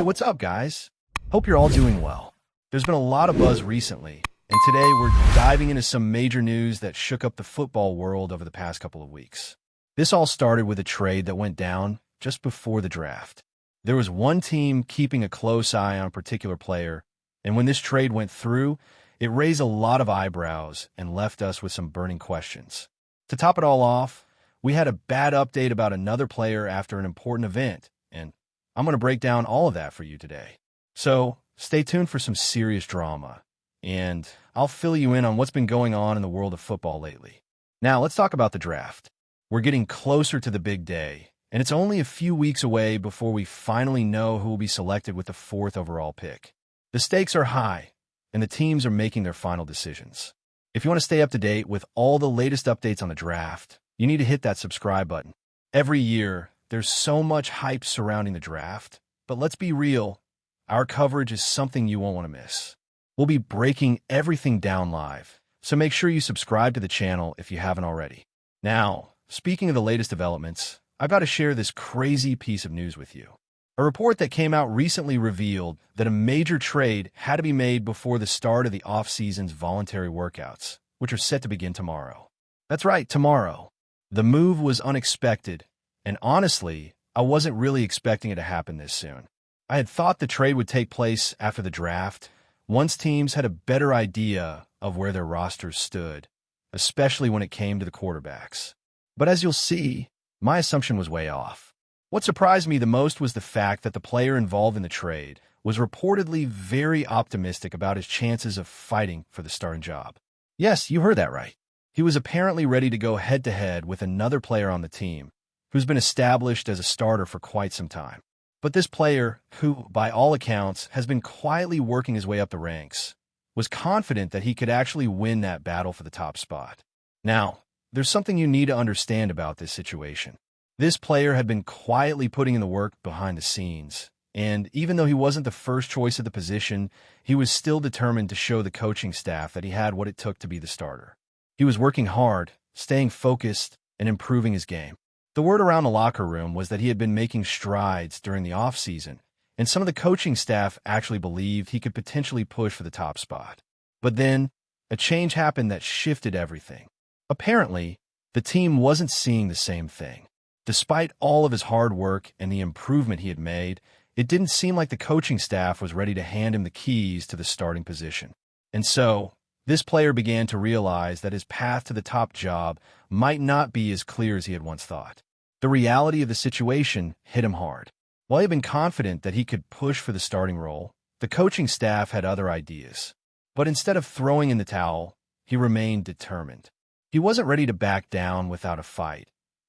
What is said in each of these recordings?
Hey, what's up, guys? Hope you're all doing well. There's been a lot of buzz recently, and today we're diving into some major news that shook up the football world over the past couple of weeks. This all started with a trade that went down just before the draft. There was one team keeping a close eye on a particular player, and when this trade went through, it raised a lot of eyebrows and left us with some burning questions. To top it all off, we had a bad update about another player after an important event, and I'm going to break down all of that for you today. So stay tuned for some serious drama, and I'll fill you in on what's been going on in the world of football lately. Now, let's talk about the draft. We're getting closer to the big day, and it's only a few weeks away before we finally know who will be selected with the 4th overall pick. The stakes are high, and the teams are making their final decisions. If you want to stay up to date with all the latest updates on the draft, you need to hit that subscribe button. Every year, there's so much hype surrounding the draft, but let's be real, our coverage is something you won't want to miss. We'll be breaking everything down live, so make sure you subscribe to the channel if you haven't already. Now, speaking of the latest developments, I've got to share this crazy piece of news with you. A report that came out recently revealed that a major trade had to be made before the start of the off-season's voluntary workouts, which are set to begin tomorrow. That's right, tomorrow. The move was unexpected, and honestly, I wasn't really expecting it to happen this soon. I had thought the trade would take place after the draft, once teams had a better idea of where their rosters stood, especially when it came to the quarterbacks. But as you'll see, my assumption was way off. What surprised me the most was the fact that the player involved in the trade was reportedly very optimistic about his chances of fighting for the starting job. Yes, you heard that right. He was apparently ready to go head-to-head with another player on the team, who's been established as a starter for quite some time. But this player, who, by all accounts, has been quietly working his way up the ranks, was confident that he could actually win that battle for the top spot. Now, there's something you need to understand about this situation. This player had been quietly putting in the work behind the scenes, and even though he wasn't the first choice of the position, he was still determined to show the coaching staff that he had what it took to be the starter. He was working hard, staying focused, and improving his game. The word around the locker room was that he had been making strides during the offseason, and some of the coaching staff actually believed he could potentially push for the top spot. But then, a change happened that shifted everything. Apparently, the team wasn't seeing the same thing. Despite all of his hard work and the improvement he had made, it didn't seem like the coaching staff was ready to hand him the keys to the starting position. And so, this player began to realize that his path to the top job might not be as clear as he had once thought. The reality of the situation hit him hard. While he had been confident that he could push for the starting role, the coaching staff had other ideas. But instead of throwing in the towel, he remained determined. He wasn't ready to back down without a fight,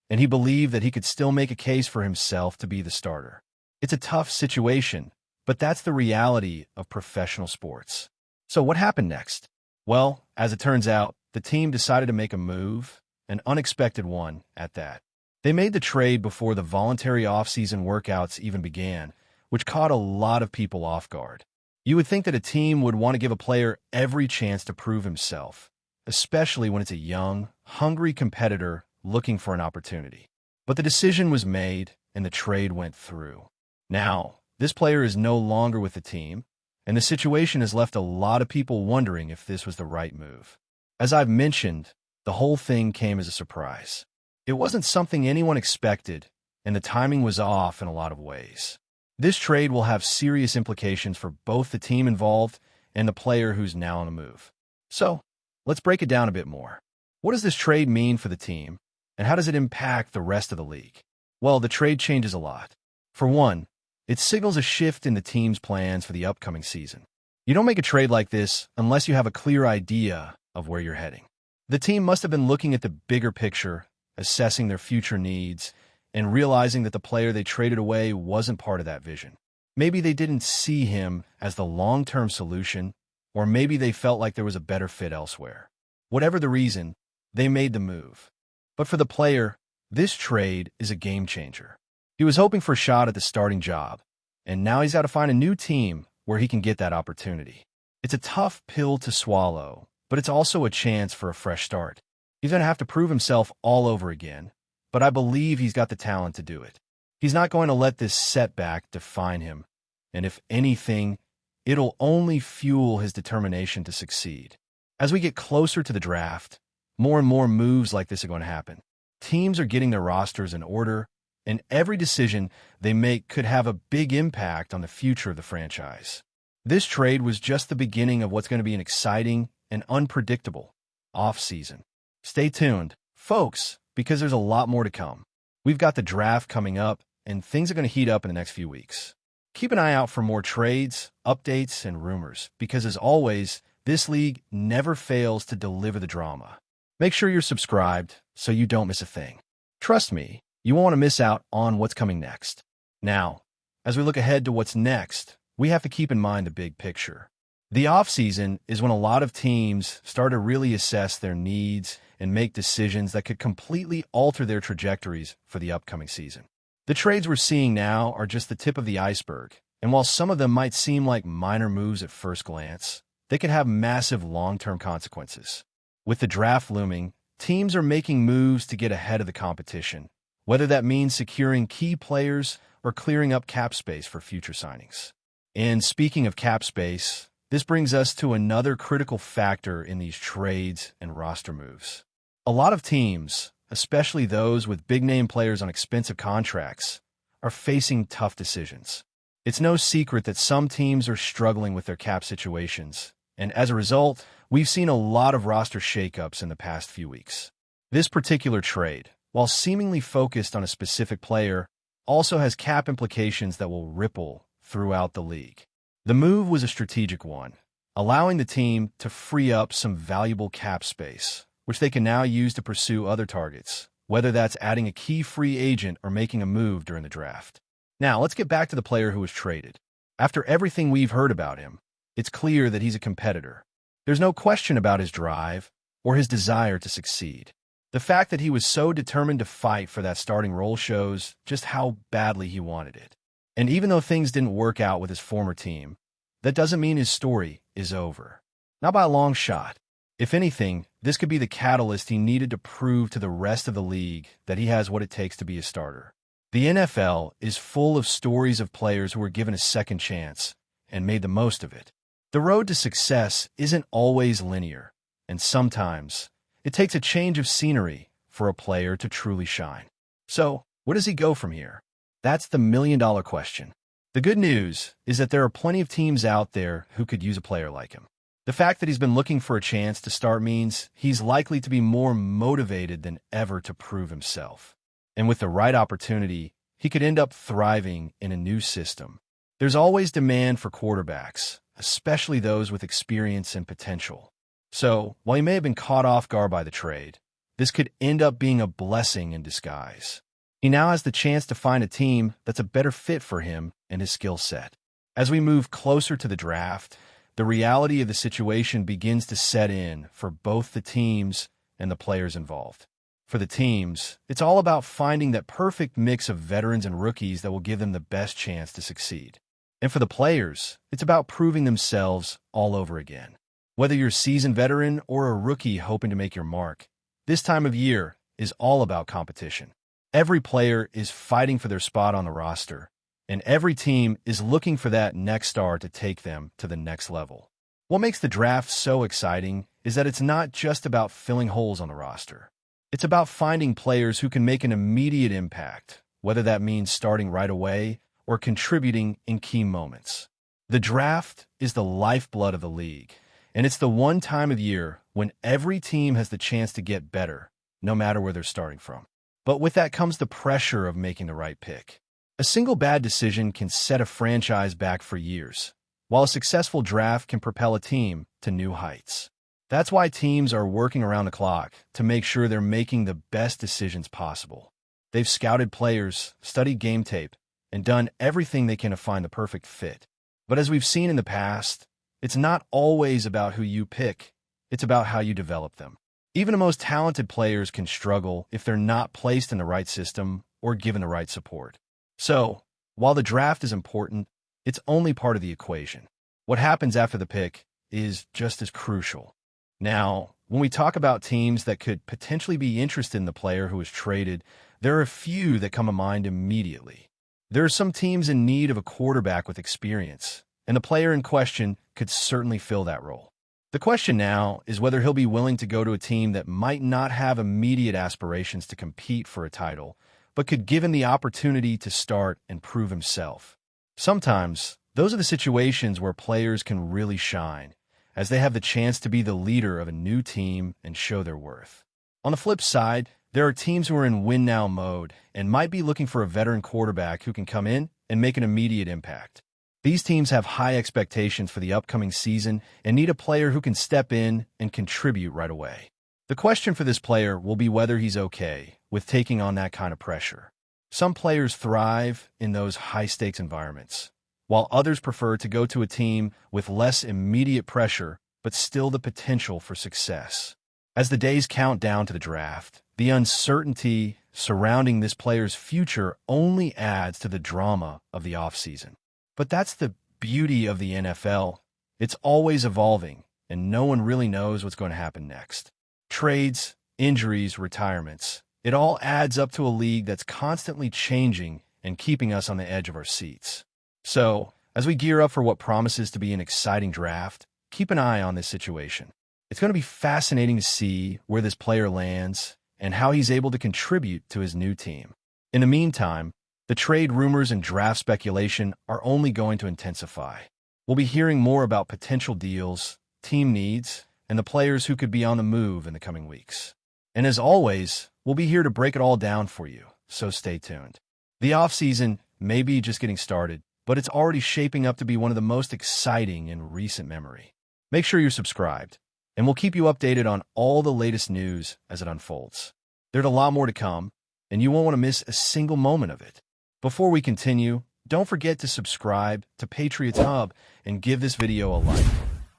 and he believed that he could still make a case for himself to be the starter. It's a tough situation, but that's the reality of professional sports. So what happened next? Well, as it turns out, the team decided to make a move, an unexpected one at that. They made the trade before the voluntary off-season workouts even began, which caught a lot of people off guard. You would think that a team would want to give a player every chance to prove himself, especially when it's a young, hungry competitor looking for an opportunity. But the decision was made, and the trade went through. Now, this player is no longer with the team, and the situation has left a lot of people wondering if this was the right move. As I've mentioned, the whole thing came as a surprise. It wasn't something anyone expected, and the timing was off in a lot of ways. This trade will have serious implications for both the team involved and the player who's now on the move. So, let's break it down a bit more. What does this trade mean for the team, and how does it impact the rest of the league? Well, the trade changes a lot. For one, it signals a shift in the team's plans for the upcoming season. You don't make a trade like this unless you have a clear idea of where you're heading. The team must have been looking at the bigger picture, assessing their future needs, and realizing that the player they traded away wasn't part of that vision. Maybe they didn't see him as the long-term solution, or maybe they felt like there was a better fit elsewhere. Whatever the reason, they made the move. But for the player, this trade is a game changer. He was hoping for a shot at the starting job, and now he's got to find a new team where he can get that opportunity. It's a tough pill to swallow, but it's also a chance for a fresh start. He's going to have to prove himself all over again, but I believe he's got the talent to do it. He's not going to let this setback define him, and if anything, it'll only fuel his determination to succeed. As we get closer to the draft, more and more moves like this are going to happen. Teams are getting their rosters in order, and every decision they make could have a big impact on the future of the franchise. This trade was just the beginning of what's going to be an exciting and unpredictable off-season. Stay tuned, folks, because there's a lot more to come. We've got the draft coming up, and things are going to heat up in the next few weeks. Keep an eye out for more trades, updates, and rumors, because as always, this league never fails to deliver the drama. Make sure you're subscribed so you don't miss a thing. Trust me, you won't want to miss out on what's coming next. Now, as we look ahead to what's next, we have to keep in mind the big picture. The offseason is when a lot of teams start to really assess their needs and make decisions that could completely alter their trajectories for the upcoming season. The trades we're seeing now are just the tip of the iceberg, and while some of them might seem like minor moves at first glance, they could have massive long-term consequences. With the draft looming, teams are making moves to get ahead of the competition, whether that means securing key players or clearing up cap space for future signings. And speaking of cap space, this brings us to another critical factor in these trades and roster moves. A lot of teams, especially those with big-name players on expensive contracts, are facing tough decisions. It's no secret that some teams are struggling with their cap situations, and as a result, we've seen a lot of roster shakeups in the past few weeks. This particular trade, while seemingly focused on a specific player, also has cap implications that will ripple throughout the league. The move was a strategic one, allowing the team to free up some valuable cap space, which they can now use to pursue other targets, whether that's adding a key free agent or making a move during the draft. Now, let's get back to the player who was traded. After everything we've heard about him, it's clear that he's a competitor. There's no question about his drive or his desire to succeed. The fact that he was so determined to fight for that starting role shows just how badly he wanted it. And even though things didn't work out with his former team, that doesn't mean his story is over. Not by a long shot. If anything, this could be the catalyst he needed to prove to the rest of the league that he has what it takes to be a starter. The NFL is full of stories of players who were given a second chance and made the most of it. The road to success isn't always linear, and sometimes it takes a change of scenery for a player to truly shine. So, where does he go from here? That's the million-dollar question. The good news is that there are plenty of teams out there who could use a player like him. The fact that he's been looking for a chance to start means he's likely to be more motivated than ever to prove himself. And with the right opportunity, he could end up thriving in a new system. There's always demand for quarterbacks, especially those with experience and potential. So, while he may have been caught off guard by the trade, this could end up being a blessing in disguise. He now has the chance to find a team that's a better fit for him and his skill set. As we move closer to the draft, the reality of the situation begins to set in for both the teams and the players involved. For the teams, it's all about finding that perfect mix of veterans and rookies that will give them the best chance to succeed. And for the players, it's about proving themselves all over again. Whether you're a seasoned veteran or a rookie hoping to make your mark, this time of year is all about competition. Every player is fighting for their spot on the roster, and every team is looking for that next star to take them to the next level. What makes the draft so exciting is that it's not just about filling holes on the roster. It's about finding players who can make an immediate impact, whether that means starting right away or contributing in key moments. The draft is the lifeblood of the league, and it's the one time of year when every team has the chance to get better, no matter where they're starting from. But with that comes the pressure of making the right pick. A single bad decision can set a franchise back for years, while a successful draft can propel a team to new heights. That's why teams are working around the clock to make sure they're making the best decisions possible. They've scouted players, studied game tape, and done everything they can to find the perfect fit. But as we've seen in the past, it's not always about who you pick, it's about how you develop them. Even the most talented players can struggle if they're not placed in the right system or given the right support. So, while the draft is important, it's only part of the equation. What happens after the pick is just as crucial. Now, when we talk about teams that could potentially be interested in the player who was traded, there are a few that come to mind immediately. There are some teams in need of a quarterback with experience, and the player in question could certainly fill that role. The question now is whether he'll be willing to go to a team that might not have immediate aspirations to compete for a title, but could give him the opportunity to start and prove himself. Sometimes, those are the situations where players can really shine, as they have the chance to be the leader of a new team and show their worth. On the flip side, there are teams who are in win-now mode and might be looking for a veteran quarterback who can come in and make an immediate impact. These teams have high expectations for the upcoming season and need a player who can step in and contribute right away. The question for this player will be whether he's okay with taking on that kind of pressure. Some players thrive in those high-stakes environments, while others prefer to go to a team with less immediate pressure but still the potential for success. As the days count down to the draft, the uncertainty surrounding this player's future only adds to the drama of the offseason. But that's the beauty of the NFL. It's always evolving, and no one really knows what's going to happen next. Trades, injuries, retirements, it all adds up to a league that's constantly changing and keeping us on the edge of our seats. So, as we gear up for what promises to be an exciting draft, keep an eye on this situation. It's going to be fascinating to see where this player lands and how he's able to contribute to his new team. In the meantime, the trade rumors and draft speculation are only going to intensify. We'll be hearing more about potential deals, team needs, and the players who could be on the move in the coming weeks. And as always, we'll be here to break it all down for you, so stay tuned. The offseason may be just getting started, but it's already shaping up to be one of the most exciting in recent memory. Make sure you're subscribed, and we'll keep you updated on all the latest news as it unfolds. There's a lot more to come, and you won't want to miss a single moment of it. Before we continue, don't forget to subscribe to Patriots Hub and give this video a like.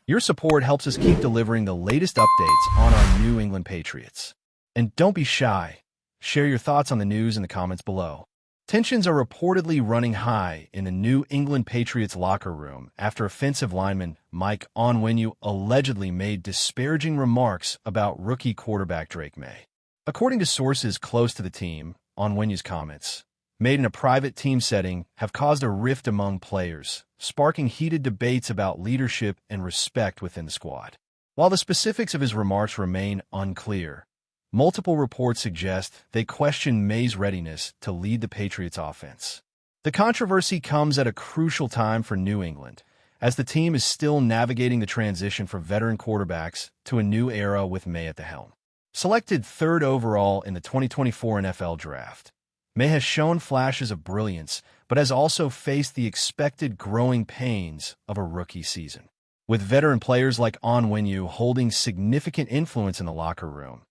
Your support helps us keep delivering the latest updates on our New England Patriots. And don't be shy. Share your thoughts on the news in the comments below. Tensions are reportedly running high in the New England Patriots locker room after offensive lineman Mike Onwenu allegedly made disparaging remarks about rookie quarterback Drake Maye. According to sources close to the team, Onwenu's comments, made in a private team setting, have caused a rift among players, sparking heated debates about leadership and respect within the squad. While the specifics of his remarks remain unclear, multiple reports suggest they question Maye's readiness to lead the Patriots offense. The controversy comes at a crucial time for New England, as the team is still navigating the transition from veteran quarterbacks to a new era with Maye at the helm. Selected third overall in the 2024 NFL Draft, Maye has shown flashes of brilliance, but has also faced the expected growing pains of a rookie season. With veteran players like Onwenu holding significant influence in the locker room,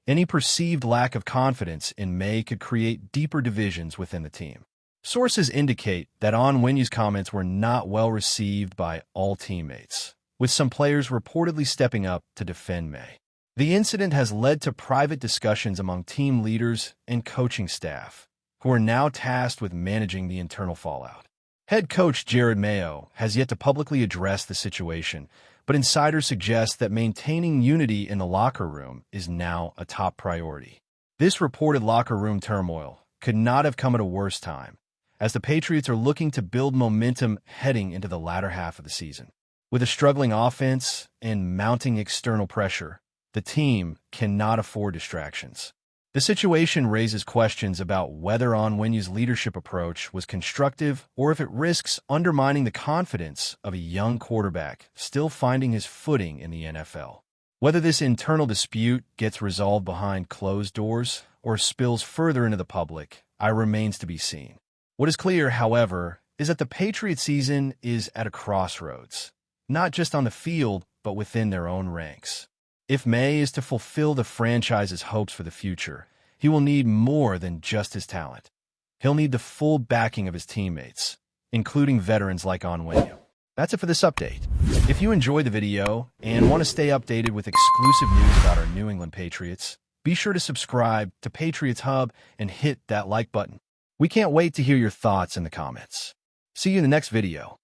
any perceived lack of confidence in Maye could create deeper divisions within the team. Sources indicate that Onwenu's comments were not well received by all teammates, with some players reportedly stepping up to defend Maye. The incident has led to private discussions among team leaders and coaching staff, who are now tasked with managing the internal fallout. Head coach Jerod Mayo has yet to publicly address the situation, but insiders suggest that maintaining unity in the locker room is now a top priority. This reported locker room turmoil could not have come at a worse time, as the Patriots are looking to build momentum heading into the latter half of the season. With a struggling offense and mounting external pressure, the team cannot afford distractions. The situation raises questions about whether Onwenu's leadership approach was constructive or if it risks undermining the confidence of a young quarterback still finding his footing in the NFL. Whether this internal dispute gets resolved behind closed doors or spills further into the public, remains to be seen. What is clear, however, is that the Patriot season is at a crossroads, not just on the field, but within their own ranks. If Maye is to fulfill the franchise's hopes for the future, he will need more than just his talent. He'll need the full backing of his teammates, including veterans like Onwenu. That's it for this update. If you enjoyed the video and want to stay updated with exclusive news about our New England Patriots, be sure to subscribe to Patriots Hub and hit that like button. We can't wait to hear your thoughts in the comments. See you in the next video.